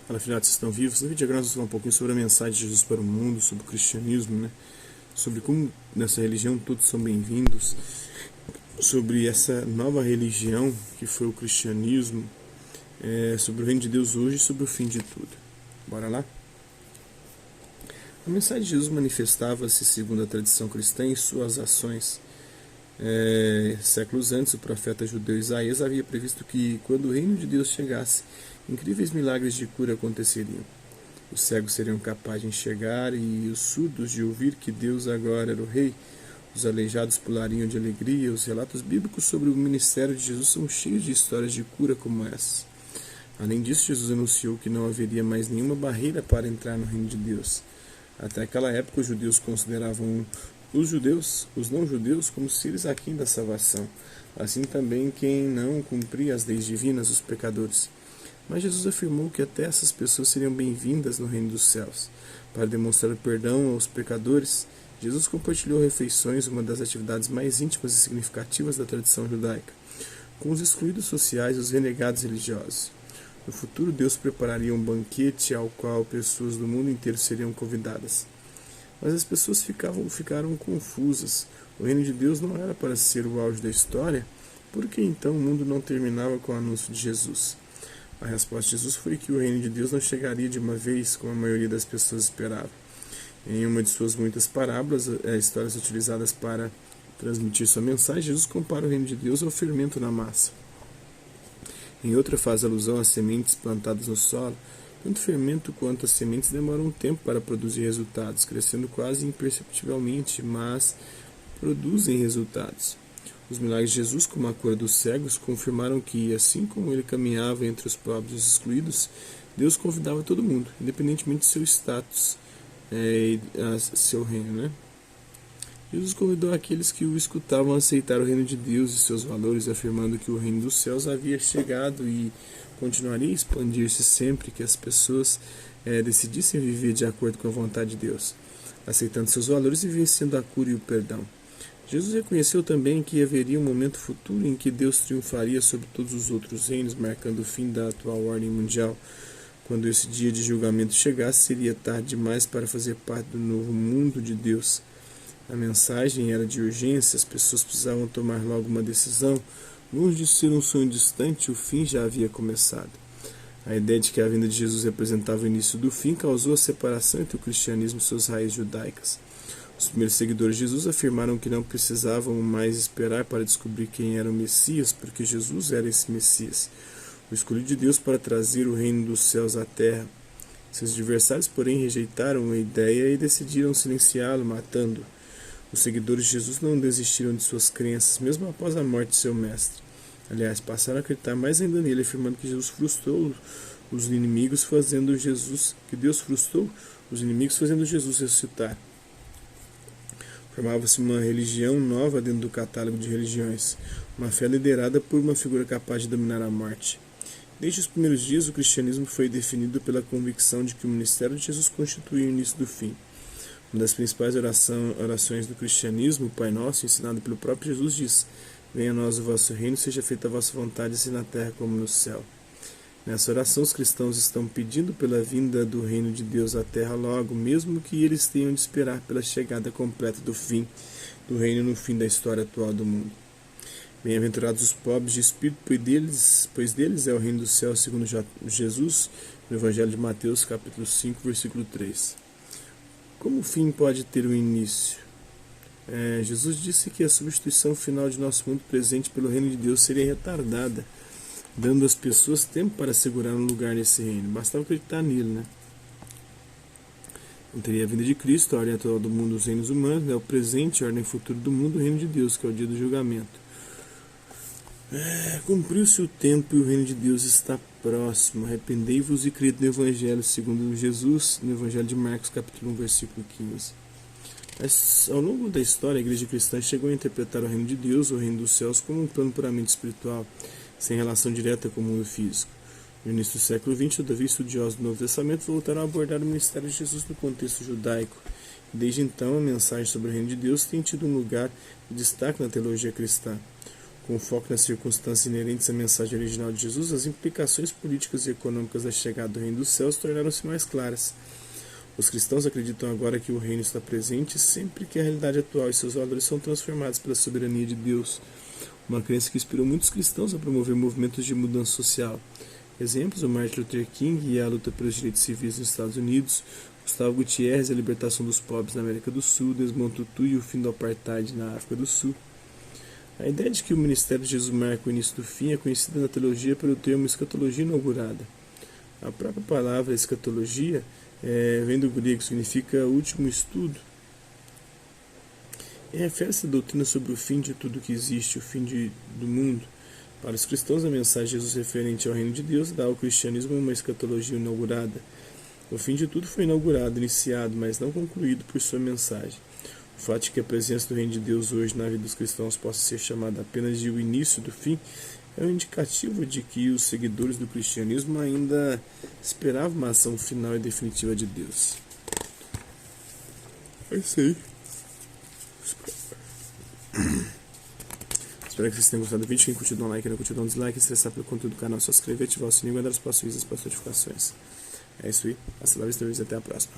Fala, filhotes, vocês estão vivos? No vídeo agora nós vamos falar um pouquinho sobre a mensagem de Jesus para o mundo, sobre o cristianismo, né? Sobre como nessa religião todos são bem-vindos, sobre essa nova religião que foi o cristianismo, sobre o reino de Deus hoje e sobre o fim de tudo. Bora lá? A mensagem de Jesus manifestava-se segundo a tradição cristã em suas ações. Séculos antes, o profeta judeu Isaías havia previsto que, quando o reino de Deus chegasse, incríveis milagres de cura aconteceriam. Os cegos seriam capazes de enxergar e os surdos de ouvir que Deus agora era o Rei. Os aleijados pulariam de alegria. Os relatos bíblicos sobre o ministério de Jesus são cheios de histórias de cura como essas. Além disso, Jesus anunciou que não haveria mais nenhuma barreira para entrar no reino de Deus. Até aquela época, os judeus consideravam os não-judeus, como seres aquém da salvação. Assim também quem não cumpria as leis divinas, os pecadores. Mas Jesus afirmou que até essas pessoas seriam bem-vindas no reino dos céus. Para demonstrar perdão aos pecadores, Jesus compartilhou refeições, uma das atividades mais íntimas e significativas da tradição judaica, com os excluídos sociais e os renegados religiosos. No futuro, Deus prepararia um banquete ao qual pessoas do mundo inteiro seriam convidadas. Mas as pessoas ficaram confusas. O reino de Deus não era para ser o auge da história, por que então o mundo não terminava com o anúncio de Jesus? A resposta de Jesus foi que o reino de Deus não chegaria de uma vez, como a maioria das pessoas esperava. Em uma de suas muitas parábolas, histórias utilizadas para transmitir sua mensagem, Jesus compara o reino de Deus ao fermento na massa. Em outra, faz alusão às sementes plantadas no solo. Tanto o fermento quanto as sementes demoram um tempo para produzir resultados, crescendo quase imperceptivelmente, mas produzem resultados. Os milagres de Jesus, como a cura dos cegos, confirmaram que, assim como ele caminhava entre os pobres e os excluídos, Deus convidava todo mundo, independentemente de seu status e seu reino, né? Jesus convidou aqueles que o escutavam a aceitar o reino de Deus e seus valores, afirmando que o reino dos céus havia chegado e continuaria a expandir-se sempre que as pessoas decidissem viver de acordo com a vontade de Deus, aceitando seus valores e vivenciando a cura e o perdão. Jesus reconheceu também que haveria um momento futuro em que Deus triunfaria sobre todos os outros reinos, marcando o fim da atual ordem mundial. Quando esse dia de julgamento chegasse, seria tarde demais para fazer parte do novo mundo de Deus. A mensagem era de urgência, as pessoas precisavam tomar logo uma decisão. Longe de ser um sonho distante, o fim já havia começado. A ideia de que a vinda de Jesus representava o início do fim causou a separação entre o cristianismo e suas raízes judaicas. Os primeiros seguidores de Jesus afirmaram que não precisavam mais esperar para descobrir quem era o Messias, porque Jesus era esse Messias, o escolhido de Deus para trazer o reino dos céus à terra. Seus adversários, porém, rejeitaram a ideia e decidiram silenciá-lo, matando-o. Os seguidores de Jesus não desistiram de suas crenças, mesmo após a morte de seu mestre. Aliás, passaram a acreditar mais ainda nele, afirmando que Jesus frustrou os inimigos, que Deus frustrou os inimigos, fazendo Jesus ressuscitar. Formava-se uma religião nova dentro do catálogo de religiões, uma fé liderada por uma figura capaz de dominar a morte. Desde os primeiros dias, o cristianismo foi definido pela convicção de que o ministério de Jesus constituía o início do fim. Uma das principais orações do cristianismo, o Pai Nosso, ensinado pelo próprio Jesus, diz: Venha a nós o vosso reino, seja feita a vossa vontade, assim na terra como no céu. Nessa oração, os cristãos estão pedindo pela vinda do reino de Deus à terra logo, mesmo que eles tenham de esperar pela chegada completa do fim do reino no fim da história atual do mundo. Bem-aventurados os pobres de espírito, pois deles é o reino do céu, segundo Jesus, no Evangelho de Mateus, capítulo 5, versículo 3. Como o fim pode ter um início? Jesus disse que a substituição final de nosso mundo presente pelo reino de Deus seria retardada, dando às pessoas tempo para segurar um lugar nesse reino. Bastava acreditar nele, né? Não teria a vinda de Cristo, a ordem atual do mundo, os reinos humanos, o presente, a ordem futura do mundo, o reino de Deus, que é o dia do julgamento. Cumpriu-se o tempo e o reino de Deus está próximo. Arrependei-vos e crede no Evangelho, segundo Jesus, no Evangelho de Marcos, capítulo 1, versículo 15. Mas, ao longo da história, a igreja cristã chegou a interpretar o reino de Deus, o reino dos céus, como um plano puramente espiritual, sem relação direta com o mundo físico. No início do século XX, todavia, estudiosos do Novo Testamento voltaram a abordar o ministério de Jesus no contexto judaico. Desde então, a mensagem sobre o reino de Deus tem tido um lugar de destaque na teologia cristã. Com foco nas circunstâncias inerentes à mensagem original de Jesus, as implicações políticas e econômicas da chegada do Reino dos Céus tornaram-se mais claras. Os cristãos acreditam agora que o Reino está presente sempre que a realidade atual e seus valores são transformados pela soberania de Deus. Uma crença que inspirou muitos cristãos a promover movimentos de mudança social. Exemplos: o Martin Luther King e a luta pelos direitos civis nos Estados Unidos, Gustavo Gutierrez e a libertação dos pobres na América do Sul, Desmond Tutu e o fim do apartheid na África do Sul. A ideia de que o ministério de Jesus marca o início do fim é conhecida na teologia pelo termo escatologia inaugurada. A própria palavra escatologia vem do grego, significa último estudo. E refere-se à doutrina sobre o fim de tudo que existe, o fim do mundo. Para os cristãos, a mensagem de Jesus referente ao reino de Deus dá ao cristianismo uma escatologia inaugurada. O fim de tudo foi inaugurado, iniciado, mas não concluído por sua mensagem. O fato de que a presença do reino de Deus hoje na vida dos cristãos possa ser chamada apenas de o início do fim é um indicativo de que os seguidores do cristianismo ainda esperavam uma ação final e definitiva de Deus. É isso aí. Espero que vocês tenham gostado do vídeo. Quem curtiu, dá um like, não curtiu, dá um dislike. Se interessar pelo conteúdo do canal, só se inscrever, ativar o sininho e mandar os próximos vídeos para as notificações. É isso aí. Hasta la vista, até a próxima.